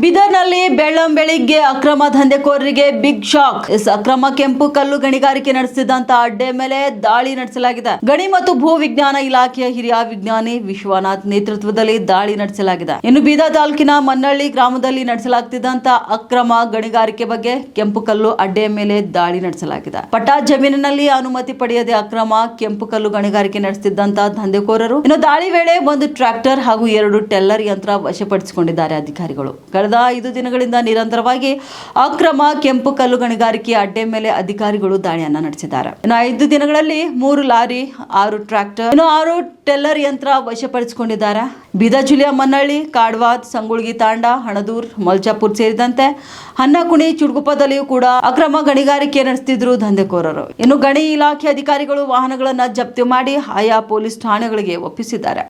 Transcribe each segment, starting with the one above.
ಬೀದರ್ನಲ್ಲಿ ಬೆಳ್ಳಂಬೆಳಿಗ್ಗೆ ಅಕ್ರಮ ದಂಧೆಕೋರರಿಗೆ big shock. ಅಕ್ರಮ ಕೆಂಪು ಕಲ್ಲು ಗಣಿಗಾರಿಕೆ ನಡೆಸಿದಂತ ಅಡ್ಡೆ ಮೇಲೆ ದಾಳಿ ನಡೆಸಲಾಗಿದೆ. ಗಣಿ ಮತ್ತು ಭೂ ವಿಜ್ಞಾನ ಇಲಾಖೆಯ ಹಿರಿಯ ವಿಜ್ಞಾನಿ ವಿಶ್ವನಾಥ್ ನೇತೃತ್ವದಲ್ಲಿ ದಾಳಿ ನಡೆಸಲಾಗಿದೆ. ಇನ್ನು ಬೀದರ್ ತಾಲೂಕಿನ ಮನ್ನಳ್ಳಿ ಗ್ರಾಮದಲ್ಲಿ ನಡೆಸಲಾಗುತ್ತಿದ್ದಂತ ಅಕ್ರಮ ಗಣಿಗಾರಿಕೆ ಬಗ್ಗೆ ಕೆಂಪು ಕಲ್ಲು ಅಡ್ಡೆಯ ಮೇಲೆ ದಾಳಿ ನಡೆಸಲಾಗಿದೆ. ಪಟ್ಟಾ ಜಮೀನಿನಲ್ಲಿ ಅನುಮತಿ ಪಡೆಯದೆ ಅಕ್ರಮ ಕೆಂಪು ಕಲ್ಲು ಗಣಿಗಾರಿಕೆ ನಡೆಸುತ್ತಿದ್ದಂತ ದಂಧೆಕೋರರು ಇನ್ನು ದಾಳಿ ವೇಳೆ ಒಂದು ಟ್ರ್ಯಾಕ್ಟರ್ ಹಾಗೂ 2 ಟೆಲ್ಲರ್ ಯಂತ್ರ ವಶಪಡಿಸಿಕೊಂಡಿದ್ದಾರೆ ಅಧಿಕಾರಿಗಳು. ಕಳೆದ 5 ದಿನಗಳಿಂದ ನಿರಂತರವಾಗಿ ಅಕ್ರಮ ಕೆಂಪು ಕಲ್ಲು ಗಣಿಗಾರಿಕೆ ಅಡ್ಡೆ ಮೇಲೆ ಅಧಿಕಾರಿಗಳು ದಾಳಿಯನ್ನ ನಡೆಸಿದ್ದಾರೆ. ಇನ್ನು 5 ದಿನಗಳಲ್ಲಿ 3 ಲಾರಿ, 6 ಟ್ರ್ಯಾಕ್ಟರ್, 6 ಟೆಲ್ಲರ್ ಯಂತ್ರ ವಶಪಡಿಸಿಕೊಂಡಿದ್ದಾರೆ. ಬೀದರ್ ಜಿಲ್ಲೆಯ ಮನ್ನಳ್ಳಿ, ಕಾಡ್ವಾದ್, ಸಂಗುಳ್ಗಿ ತಾಂಡ, ಹಣದೂರ್, ಮಲ್ಚಾಪುರ್ ಸೇರಿದಂತೆ ಹನ್ನಕುಣಿ, ಚುಡ್ಗುಪ್ಪದಲ್ಲಿಯೂ ಕೂಡ ಅಕ್ರಮ ಗಣಿಗಾರಿಕೆ ನಡೆಸುತ್ತಿದ್ರು ದಂಧೆಕೋರರು. ಇನ್ನು ಗಣಿ ಇಲಾಖೆ ಅಧಿಕಾರಿಗಳು ವಾಹನಗಳನ್ನ ಜಪ್ತಿ ಮಾಡಿ ಆಯಾ ಪೊಲೀಸ್ ಠಾಣೆಗಳಿಗೆ ಒಪ್ಪಿಸಿದ್ದಾರೆ.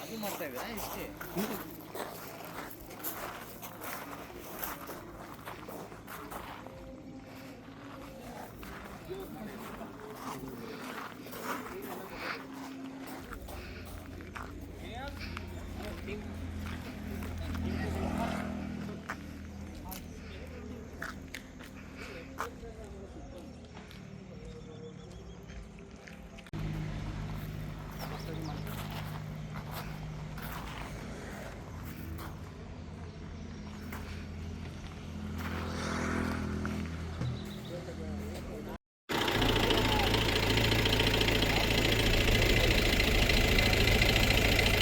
ಅದು ಮಾಡ್ತಾ ಇದ್ದೀರಾ ಇಷ್ಟೇ.